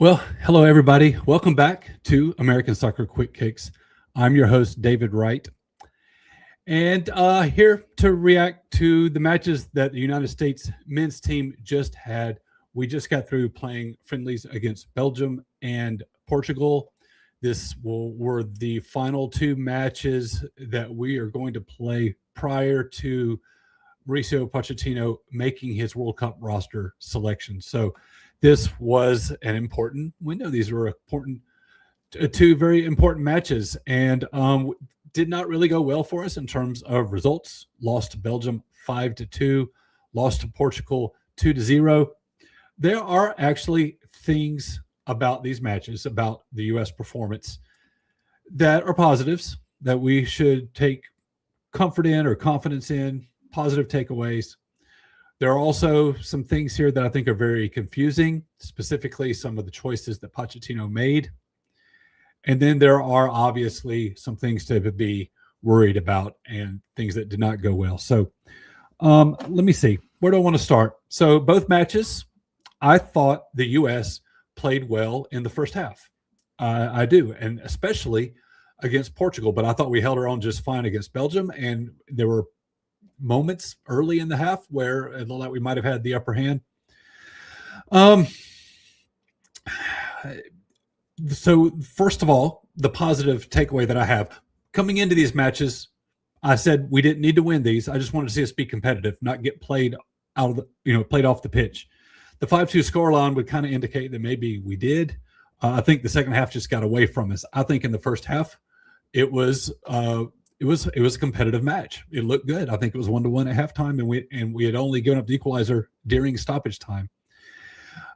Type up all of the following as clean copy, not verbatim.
Well, hello, everybody. Welcome back to American Soccer Quick Kicks. I'm your host, David Wright, and here to react to the matches that the United States men's team just had. We just got through playing friendlies against Belgium and Portugal. Were the final two matches that we are going to play prior to Mauricio Pochettino making his World Cup roster selection. So this was an important window. These were important, two very important matches, and did not really go well for us in terms of results. Lost to Belgium 5-2, lost to Portugal 2-0. There are actually things about these matches, about the U.S. performance, that are positives that we should take comfort in or confidence in, positive takeaways. There are also some things here that I think are very confusing, specifically some of the choices that Pochettino made. And then there are obviously some things to be worried about and things that did not go well. So let me see. Where do I want to start? So both matches, I thought the U.S. played well in the first half. I do, and especially against Portugal. But I thought we held our own just fine against Belgium, and there were moments early in the half where it looked like we might have had the upper hand. So first of all, the positive takeaway that I have coming into these matches, I said we didn't need to win these. I just wanted to see us be competitive, not get played out of played off the pitch. The 5-2 scoreline would kind of indicate that maybe we did. I think the second half just got away from us. I think in the first half, it was a competitive match. It looked good. I think it was 1-1 at halftime, and we had only given up the equalizer during stoppage time.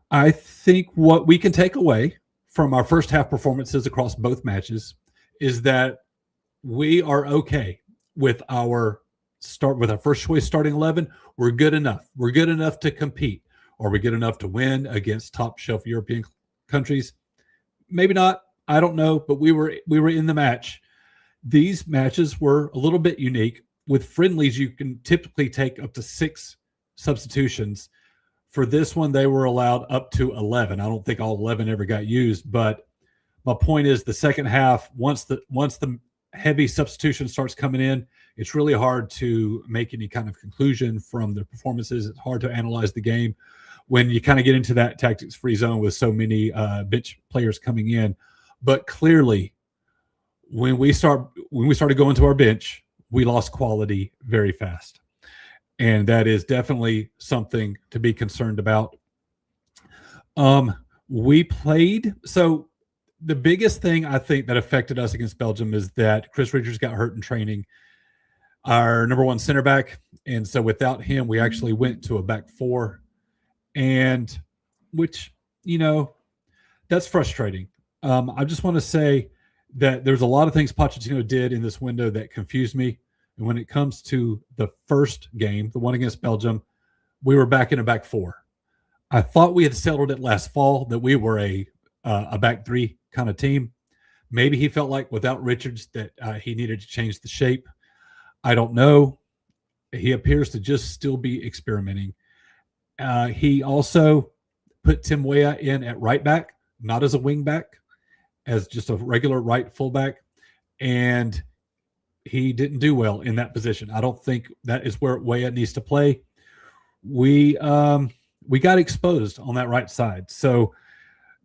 I think what we can take away from our first half performances across both matches is that we are okay with our first choice starting 11. We're good enough. We're good enough to compete. Are we good enough to win against top shelf European countries? Maybe not. I don't know, but we were in the match. These matches were a little bit unique. With friendlies, you can typically take up to 6 substitutions. For this one, they were allowed up to 11. I don't think all 11 ever got used, but my point is the second half, once the heavy substitution starts coming in, it's really hard to make any kind of conclusion from the performances. It's hard to analyze the game when you kind of get into that tactics-free zone with so many bench players coming in. But clearly, when we started going to our bench, we lost quality very fast. And that is definitely something to be concerned about. We played. So the biggest thing I think that affected us against Belgium is that Chris Richards got hurt in training, our number one center back. And so without him, we actually went to a back four, and which, that's frustrating. I just want to say that there's a lot of things Pochettino did in this window that confused me. And when it comes to the first game, the one against Belgium, we were back in a back four. I thought we had settled it last fall that we were a back three kind of team. Maybe he felt like without Richards that he needed to change the shape. I don't know. He appears to just still be experimenting. He also put Tim Weah in at right back, not as a wing back, as just a regular right fullback, and he didn't do well in that position. I don't think that is where Weah needs to play. We got exposed on that right side. So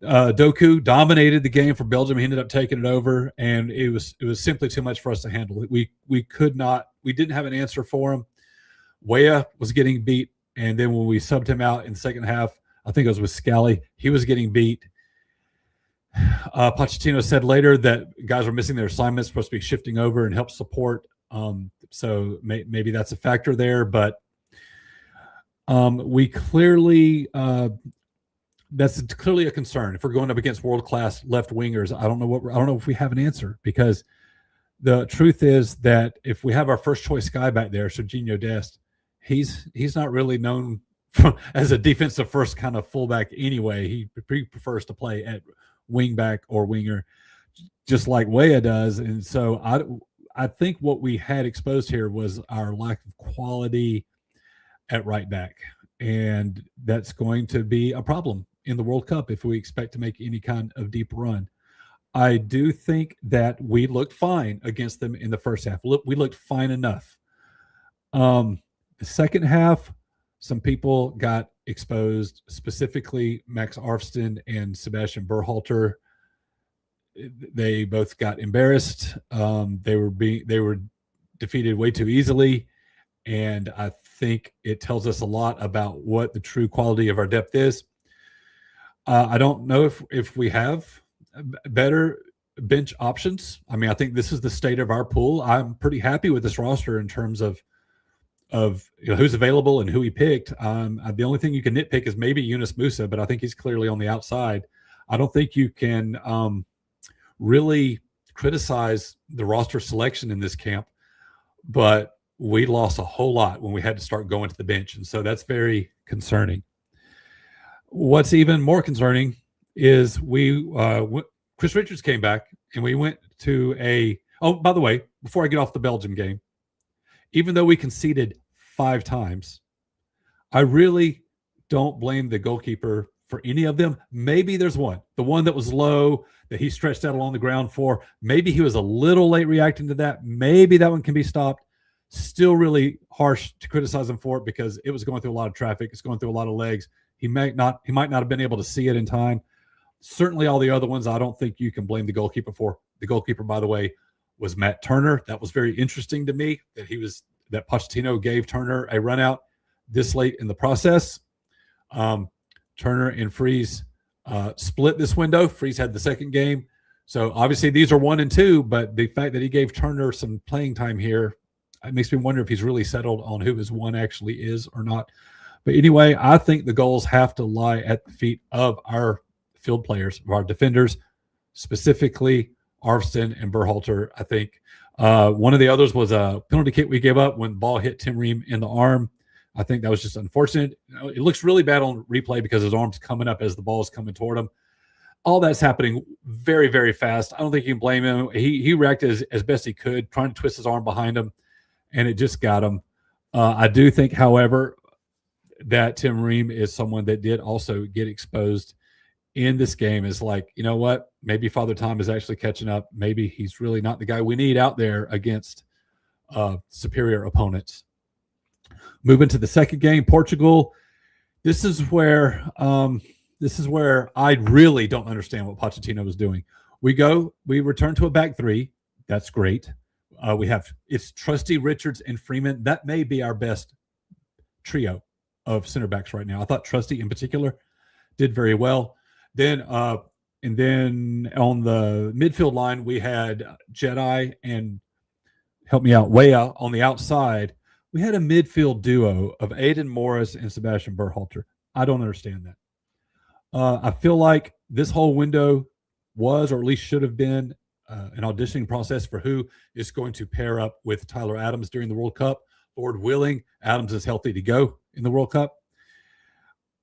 Doku dominated the game for Belgium. He ended up taking it over, and it was simply too much for us to handle. We didn't have an answer for him. Weah was getting beat, and then when we subbed him out in the second half, I think it was with Scally, he was getting beat. Pochettino said later that guys were missing their assignments, supposed to be shifting over and help support. So maybe that's a factor there, but we clearly that's clearly a concern. If we're going up against world-class left wingers, I don't know if we have an answer, because the truth is that if we have our first choice guy back there, Serginho Dest, he's not really known as a defensive first kind of fullback anyway. He prefers to play at wing back or winger, just like Weah does. And so I think what we had exposed here was our lack of quality at right back, and that's going to be a problem in the World Cup if we expect to make any kind of deep run. I do think that we looked fine against them in the first half. We looked fine enough. The second half, some people got exposed, specifically Max Arfsten and Sebastian Berhalter. They both got embarrassed. They were defeated way too easily, and I think it tells us a lot about what the true quality of our depth is. I don't know if we have better bench options. I mean, I think this is the state of our pool. I'm pretty happy with this roster in terms of who's available and who he picked. The only thing you can nitpick is maybe Yunus Musa, but I think he's clearly on the outside. I don't think you can really criticize the roster selection in this camp, but we lost a whole lot when we had to start going to the bench, and so that's very concerning. What's even more concerning is Chris Richards came back, and we went to oh, by the way, before I get off the Belgium game, even though we conceded 5 times, I really don't blame the goalkeeper for any of them. Maybe there's one, the one that was low that he stretched out along the ground for. Maybe he was a little late reacting to that. Maybe that one can be stopped. Still really harsh to criticize him for it because it was going through a lot of traffic. It's going through a lot of legs. He might not have been able to see it in time. Certainly all the other ones, I don't think you can blame the goalkeeper for. The goalkeeper, by the way, was Matt Turner. That was very interesting to me that Pochettino gave Turner a run out this late in the process. Turner and Freese split this window. Freese had the second game. So obviously these are 1 and 2, but the fact that he gave Turner some playing time here, it makes me wonder if he's really settled on who his 1 actually is or not. But anyway, I think the goals have to lie at the feet of our field players, of our defenders, specifically Arfsten and Berhalter. I think one of the others was a penalty kick we gave up when the ball hit Tim Ream in the arm. I think that was just unfortunate. It looks really bad on replay because his arm's coming up as the ball is coming toward him. All that's happening very, very fast. I don't think you can blame him. He reacted as best he could, trying to twist his arm behind him, and it just got him. I do think, however, that Tim Ream is someone that did also get exposed in this game. Is like, you know what? Maybe Father Time is actually catching up. Maybe he's really not the guy we need out there against superior opponents. Moving to the second game, Portugal. This is where I really don't understand what Pochettino was doing. We return to a back 3. That's great. It's Trusty, Richards, and Freeman. That may be our best trio of center backs right now. I thought Trusty in particular did very well. Then and then on the midfield line, we had Jedi and help me out, Weah on the outside. We had a midfield duo of Aidan Morris and Sebastian Berhalter. I don't understand that. I feel like this whole window was, or at least should have been, an auditioning process for who is going to pair up with Tyler Adams during the World Cup. Lord willing, Adams is healthy to go in the World Cup.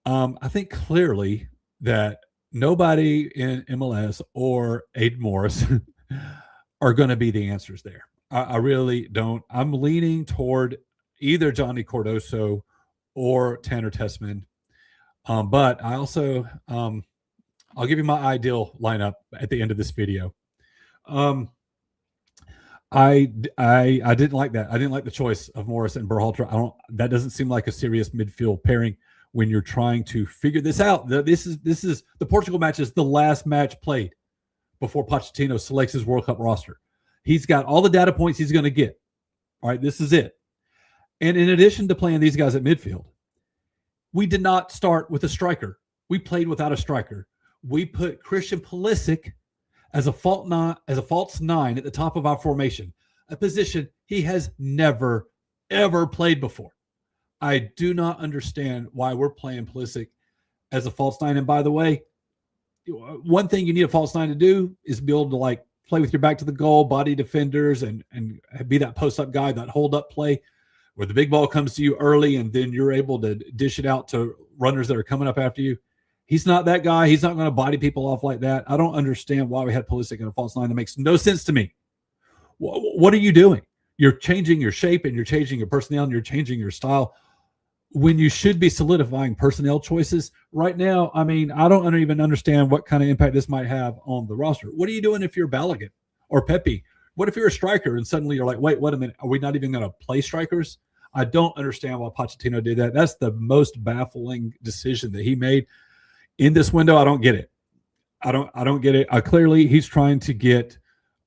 I think clearly that nobody in MLS or Aidan Morris are going to be the answers there. I really don't. I'm leaning toward either Johnny Cardoso or Tanner Tessman. But I also, I'll give you my ideal lineup at the end of this video. I didn't like that. I didn't like the choice of Morris and Berhalter. That doesn't seem like a serious midfield pairing when you're trying to figure this out. This is the Portugal match is the last match played before Pochettino selects his World Cup roster. He's got all the data points he's going to get. All right, this is it. And in addition to playing these guys at midfield, we did not start with a striker. We played without a striker. We put Christian Pulisic as a false 9 at the top of our formation, a position he has never, ever played before. I do not understand why we're playing Pulisic as a false 9. And by the way, one thing you need a false 9 to do is be able to play with your back to the goal, body defenders, and be that post-up guy, that hold-up play where the big ball comes to you early and then you're able to dish it out to runners that are coming up after you. He's not that guy. He's not going to body people off like that. I don't understand why we had Pulisic in a false 9. That makes no sense to me. What are you doing? You're changing your shape and you're changing your personnel and you're changing your style. when you should be solidifying personnel choices. Right now, I mean, I don't even understand what kind of impact this might have on the roster. What are you doing if you're Balogun or Pepe? What if you're a striker and suddenly you're like, wait a minute, are we not even going to play strikers? I don't understand why Pochettino did that. That's the most baffling decision that he made in this window. I don't get it. I don't get it. Clearly, he's trying to get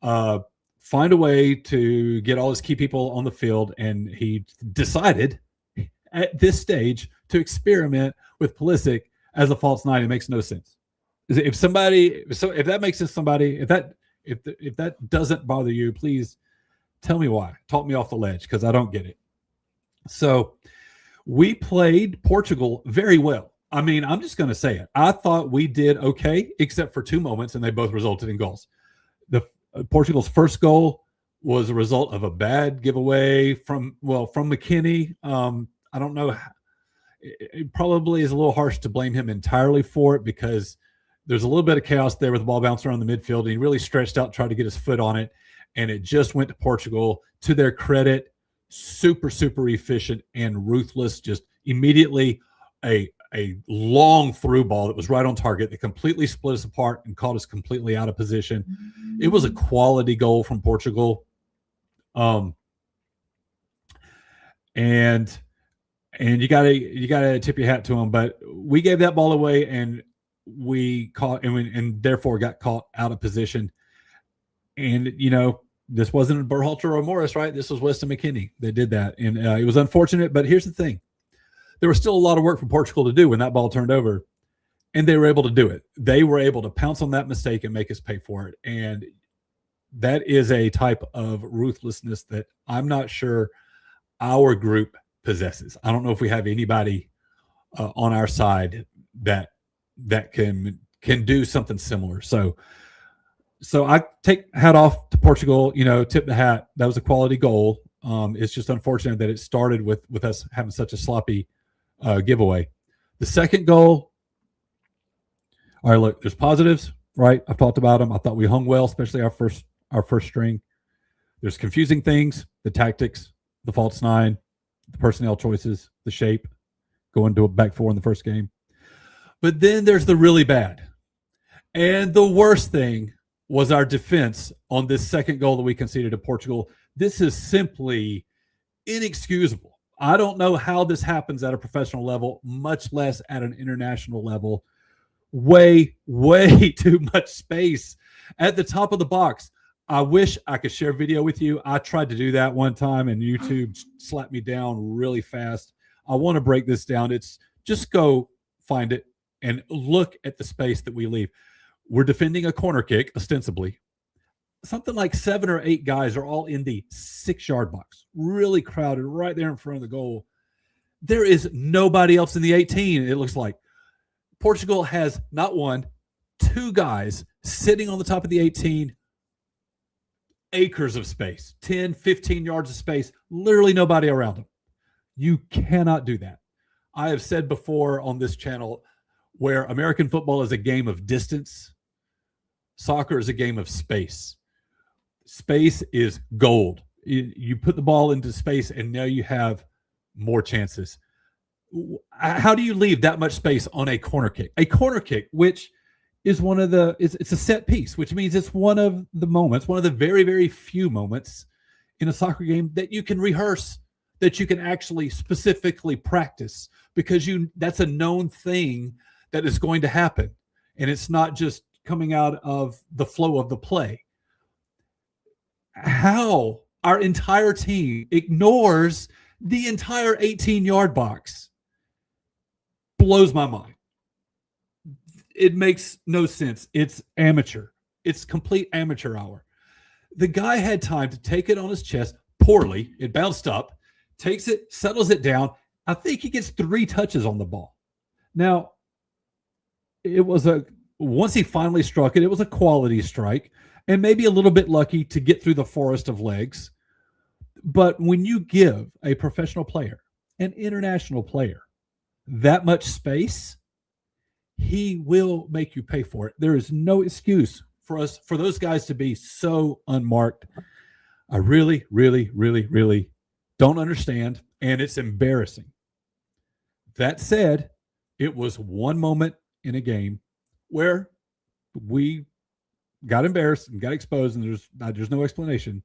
find a way to get all his key people on the field, and he decided at this stage to experiment with Pulisic as a false nine. It makes no sense. If that makes sense, if that doesn't bother you, please tell me why. Talk me off the ledge, because I don't get it. So we played Portugal very well. I mean, I'm just going to say it. I thought we did okay, except for two moments, and they both resulted in goals. Portugal's first goal was a result of a bad giveaway from McKinney. I don't know. It probably is a little harsh to blame him entirely for it, because there's a little bit of chaos there with the ball bouncing around the midfield. And he really stretched out, tried to get his foot on it, and it just went to Portugal. To their credit, super, super efficient and ruthless. Just immediately a long through ball that was right on target that completely split us apart and caught us completely out of position. It was a quality goal from Portugal. And you gotta tip your hat to them. But we gave that ball away, and we caught and therefore got caught out of position. And this wasn't Berhalter or Morris, right? This was Weston McKennie that did that, and it was unfortunate. But here's the thing: there was still a lot of work for Portugal to do when that ball turned over, and they were able to do it. They were able to pounce on that mistake and make us pay for it. And that is a type of ruthlessness that I'm not sure our group possesses. I don't know if we have anybody on our side that can do something similar. So I take hat off to Portugal, tip the hat. That was a quality goal. It's just unfortunate that it started with us having such a sloppy giveaway. The second goal, all right, look, there's positives, right? I've talked about them. I thought we hung well, especially our first string. There's confusing things, the tactics, the false nine, the personnel choices, the shape, going to a back four in the first game. But then there's the really bad. And the worst thing was our defense on this second goal that we conceded to Portugal. This is simply inexcusable. I don't know how this happens at a professional level, much less at an international level. Way, way too much space at the top of the box. I wish I could share video with you. I tried to do that one time, and YouTube slapped me down really fast. I want to break this down. It's just go find it and look at the space that we leave. We're defending a corner kick, ostensibly. Something like 7 or 8 guys are all in the 6-yard box, really crowded right there in front of the goal. There is nobody else in the 18, it looks like. Portugal has not 1, 2 guys sitting on the top of the 18, acres of space, 10, 15 yards of space, literally nobody around them. You cannot do that. I have said before on this channel, where American football is a game of distance, soccer is a game of space. Space is gold. You put the ball into space, and now you have more chances. How do you leave that much space on a corner kick? A corner kick, which is it's a set piece, which means it's one of the moments, one of the very, very few moments in a soccer game that you can rehearse, that you can actually specifically practice, because that's a known thing that is going to happen. And it's not just coming out of the flow of the play. How our entire team ignores the entire 18-yard box blows my mind. It makes no sense. It's amateur. It's complete amateur hour. The guy had time to take it on his chest poorly. It bounced up, takes it, settles it down. I think he gets 3 touches on the ball. Now, once he finally struck it, it was a quality strike, and maybe a little bit lucky to get through the forest of legs. But when you give a professional player, an international player, that much space, he will make you pay for it. There is no excuse for those guys to be so unmarked. I really, really, really, really don't understand, and it's embarrassing. That said, it was one moment in a game where we got embarrassed and got exposed, and there's no explanation.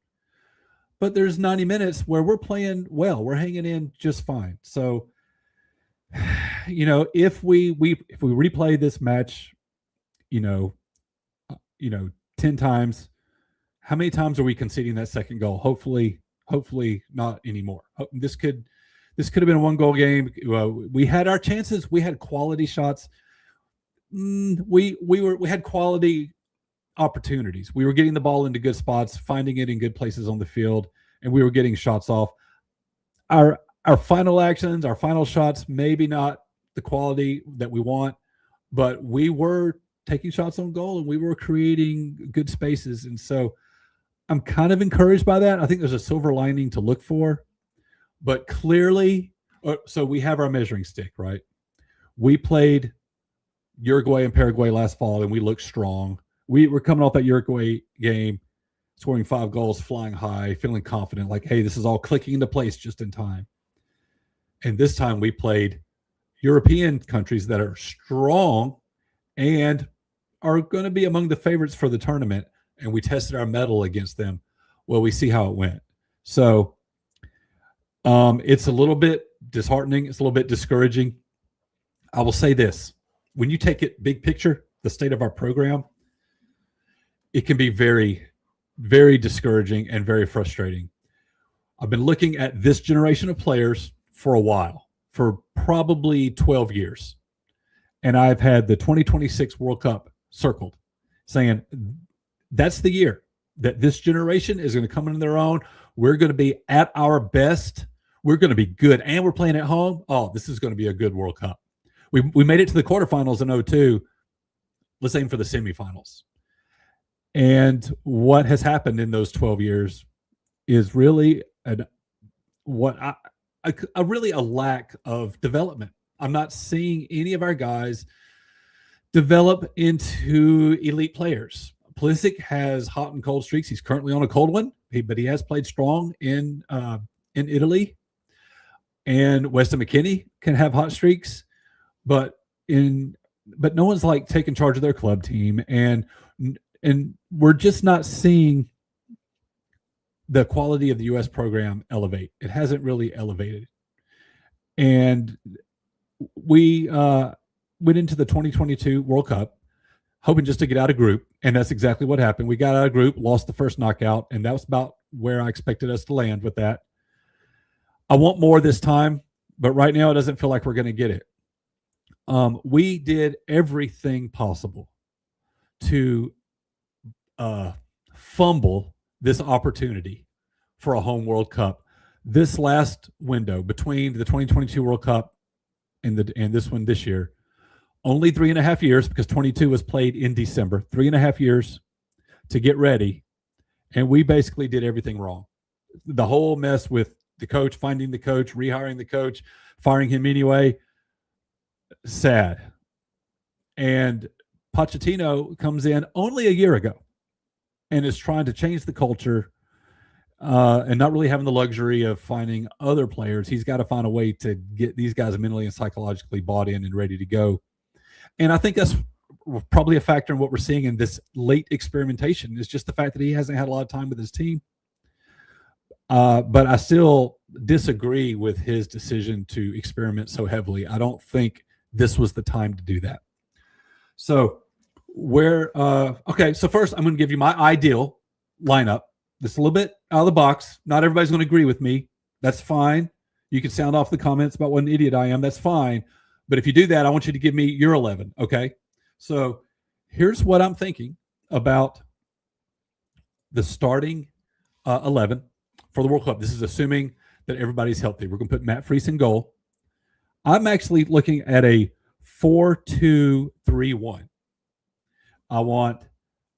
But there's 90 minutes where we're playing well, we're hanging in just fine. So, if we replay this match, you know, 10 times, how many times are we conceding that second goal? Hopefully not anymore. This could have been a one goal game. We had our chances. We had quality shots. We had quality opportunities. We were getting the ball into good spots, finding it in good places on the field, and we were getting shots off. Our final actions, our final shots, maybe not the quality that we want, but we were taking shots on goal and we were creating good spaces. And so I'm kind of encouraged by that. I think there's a silver lining to look for, but clearly, so we have our measuring stick, right? We played Uruguay and Paraguay last fall and we looked strong. We were coming off that Uruguay game, scoring 5 goals, flying high, feeling confident, like, hey, this is all clicking into place just in time. And this time we played European countries that are strong and are going to be among the favorites for the tournament. And we tested our mettle against them. Well, we see how it went. So it's a little bit disheartening. It's a little bit discouraging. I will say this. When you take it big picture, the state of our program, it can be very, very discouraging and very frustrating. I've been looking at this generation of players for a while, for probably 12 years. And I've had the 2026 World Cup circled, saying that's the year that this generation is going to come into their own. We're going to be at our best. We're going to be good. And we're playing at home. Oh, this is going to be a good World Cup. We made it to the quarterfinals in 2002. Let's aim for the semifinals. And what has happened in those 12 years is really really a lack of development. I'm not seeing any of our guys develop into elite players. Pulisic has hot and cold streaks. He's currently on a cold one, but he has played strong in Italy. And Weston McKennie can have hot streaks, but no one's like taking charge of their club team, and we're just not seeing the quality of the U.S. program elevate. It hasn't really elevated. And we went into the 2022 World Cup hoping just to get out of group, and that's exactly what happened. We got out of group, lost the first knockout, and that was about where I expected us to land with that. I want more this time, but right now it doesn't feel like we're going to get it. We did everything possible to fumble this opportunity for a home World Cup. This last window between the 2022 World Cup and this one this year, only 3.5 years, because 22 was played in December, 3.5 years to get ready. And we basically did everything wrong. The whole mess with the coach, finding the coach, rehiring the coach, firing him anyway. Sad. And Pochettino comes in only a year ago and is trying to change the culture and not really having the luxury of finding other players. He's got to find a way to get these guys mentally and psychologically bought in and ready to go. And I think that's probably a factor in what we're seeing in this late experimentation is just the fact that he hasn't had a lot of time with his team. But I still disagree with his decision to experiment so heavily. I don't think this was the time to do that. So okay, so first I'm going to give you my ideal lineup. This is a little bit out of the box. Not everybody's going to agree with me. That's fine. You can sound off the comments about what an idiot I am. That's fine. But if you do that, I want you to give me your 11, okay? So here's what I'm thinking about the starting 11 for the World Cup. This is assuming that everybody's healthy. We're going to put Matt Freese in goal. I'm actually looking at a 4-2-3-1.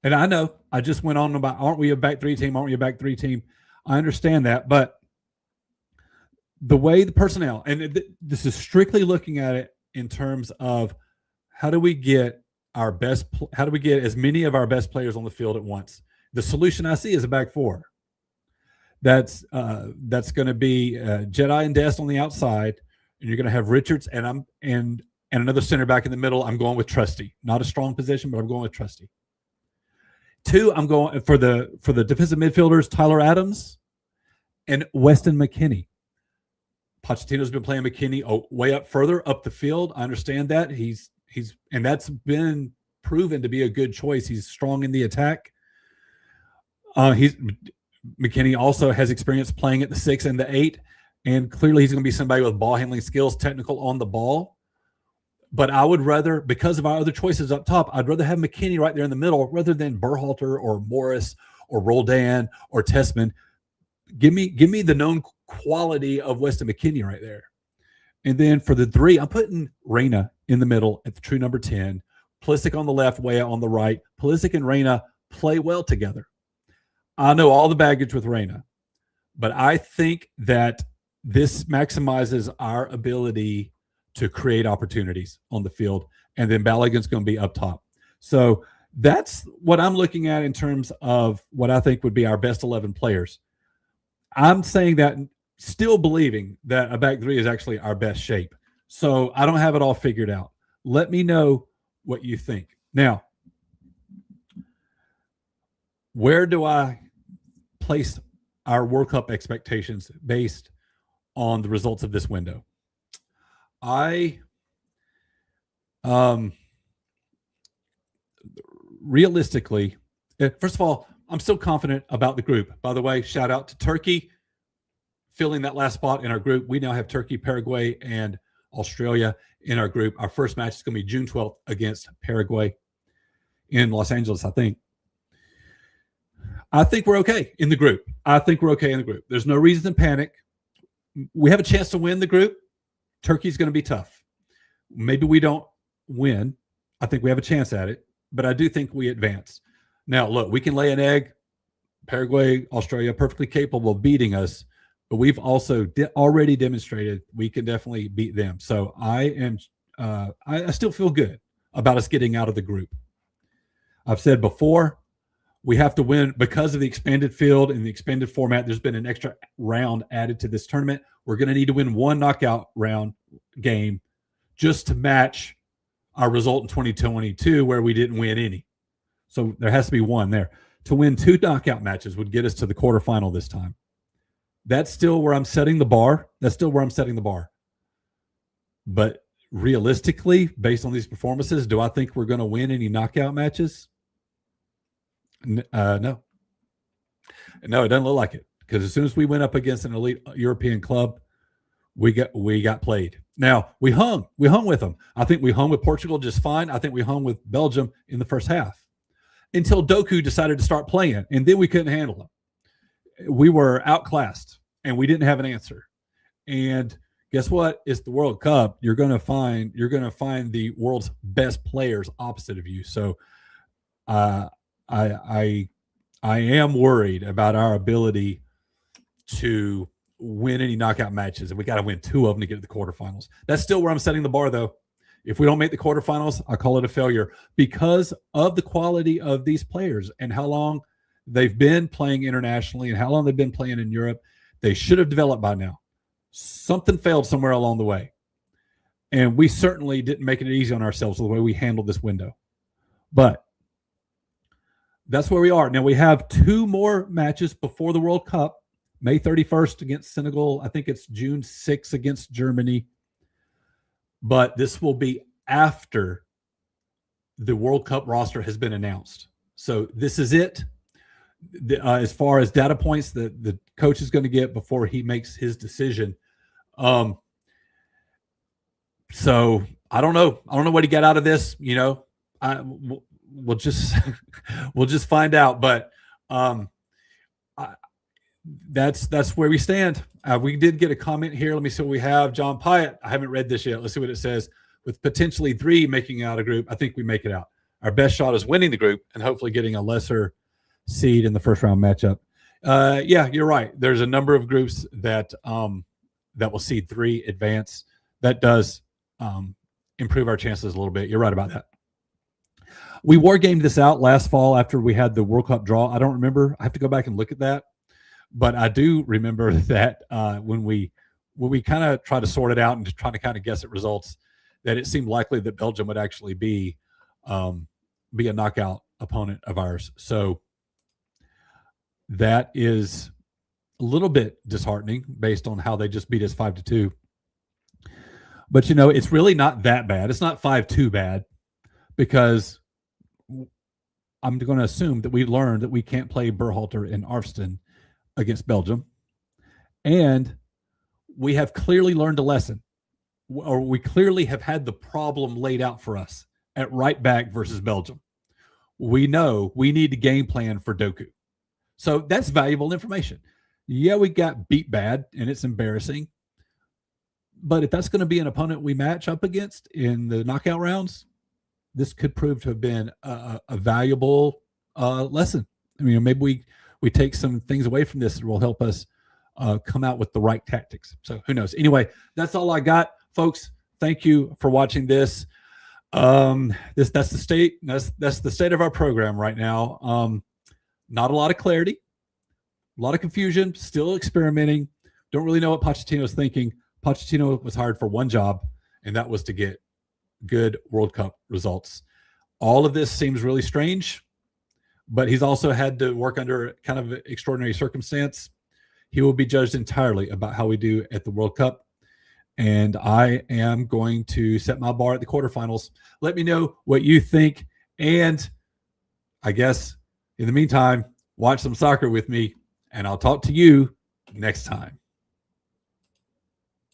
And I know I just went on about, aren't we a back three team? Aren't we a back three team? I understand that, but the way the personnel, and this is strictly looking at it in terms of how do we get as many of our best players on the field at once? The solution I see is a back four. That's going to be Jedi and Dest on the outside. and you're going to have Richards and another center back in the middle. I'm going with Trusty. Not a strong position, but I'm going with Trusty. 2, I'm going for the defensive midfielders, Tyler Adams and Weston McKennie. Pochettino's been playing McKennie way up further up the field. I understand that. He's and that's been proven to be a good choice. He's strong in the attack. McKennie also has experience playing at the 6 and the 8, and clearly he's going to be somebody with ball handling skills, technical on the ball. But I would rather, because of our other choices up top, I'd rather have McKennie right there in the middle rather than Berhalter or Morris or Roldan or Tessman. Give me the known quality of Weston McKennie right there. And then for the 3, I'm putting Reyna in the middle at the true number 10. Pulisic on the left, Weah on the right. Pulisic and Reyna play well together. I know all the baggage with Reyna, but I think that this maximizes our ability to create opportunities on the field, and then Balogun's going to be up top. So that's what I'm looking at in terms of what I think would be our best 11 players. I'm saying that still believing that a back 3 is actually our best shape. So I don't have it all figured out. Let me know what you think. Now, where do I place our World Cup expectations based on the results of this window? Realistically, first of all, I'm still confident about the group. By the way, shout out to Turkey filling that last spot in our group. We now have Turkey, Paraguay, and Australia in our group. Our first match is going to be June 12th against Paraguay in Los Angeles, I think. I think we're okay in the group. There's no reason to panic. We have a chance to win the group. Turkey's going to be tough. Maybe we don't win. I think we have a chance at it, but I do think we advance. Now, look, we can lay an egg. Paraguay, Australia, perfectly capable of beating us, but we've also already demonstrated we can definitely beat them. So I still feel good about us getting out of the group. I've said before, we have to win because of the expanded field and the expanded format. There's been an extra round added to this tournament. We're going to need to win 1 knockout round game just to match our result in 2022 where we didn't win any. So there has to be 1 there. To win 2 knockout matches would get us to the quarterfinal this time. That's still where I'm setting the bar. But realistically, based on these performances, do I think we're going to win any knockout matches? No. No, it doesn't look like it. Because as soon as we went up against an elite European club, we got played. Now, we hung with them. I think we hung with Portugal just fine. I think we hung with Belgium in the first half until Doku decided to start playing, and then we couldn't handle him. We were outclassed, and we didn't have an answer. And guess what? It's the World Cup. You're going to find the world's best players opposite of you. So, I am worried about our ability to win any knockout matches, and we got to win 2 of them to get to the quarterfinals. That's still where I'm setting the bar, though. If we don't make the quarterfinals, I call it a failure because of the quality of these players and how long they've been playing internationally and how long they've been playing in Europe. They should have developed by now. Something failed somewhere along the way, and we certainly didn't make it easy on ourselves the way we handled this window. But that's where we are. Now, we have 2 more matches before the World Cup. May 31st against Senegal. I think it's June 6th against Germany. But this will be after the World Cup roster has been announced. So this is it. As far as data points that the coach is going to get before he makes his decision. So I don't know. I don't know what he got out of this. We'll just find out. But that's where we stand. We did get a comment here. Let me see what we have. John Pyatt. I haven't read this yet. Let's see what it says. With potentially 3 making out a group, I think we make it out. Our best shot is winning the group and hopefully getting a lesser seed in the first round matchup. Yeah, you're right. There's a number of groups that will seed 3 advance. That does improve our chances a little bit. You're right about that. We war gamed this out last fall after we had the World Cup draw. I don't remember. I have to go back and look at that. But I do remember that when we when we kind of try to sort it out and try to kind of guess at results, that it seemed likely that Belgium would actually be a knockout opponent of ours. So that is a little bit disheartening based on how they just beat us 5-2. But it's really not that bad. It's not 5-2 bad, because I'm going to assume that we learned that we can't play Berhalter and Arfston against Belgium. And we have clearly learned a lesson, or we clearly have had the problem laid out for us at right back versus Belgium. We know we need to game plan for Doku. So that's valuable information. Yeah, we got beat bad, and it's embarrassing. But if that's going to be an opponent we match up against in the knockout rounds, this could prove to have been a valuable lesson. I mean, maybe we take some things away from this that will help us come out with the right tactics. So who knows? Anyway, that's all I got, folks. Thank you for watching this. That's the state. That's the state of our program right now. Not a lot of clarity, a lot of confusion. Still experimenting. Don't really know what Pochettino's thinking. Pochettino was hired for one job, and that was to get good World Cup results. All of this seems really strange, but he's also had to work under kind of extraordinary circumstance. He will be judged entirely about how we do at the World Cup. And I am going to set my bar at the quarterfinals. Let me know what you think. And I guess in the meantime, watch some soccer with me, and I'll talk to you next time.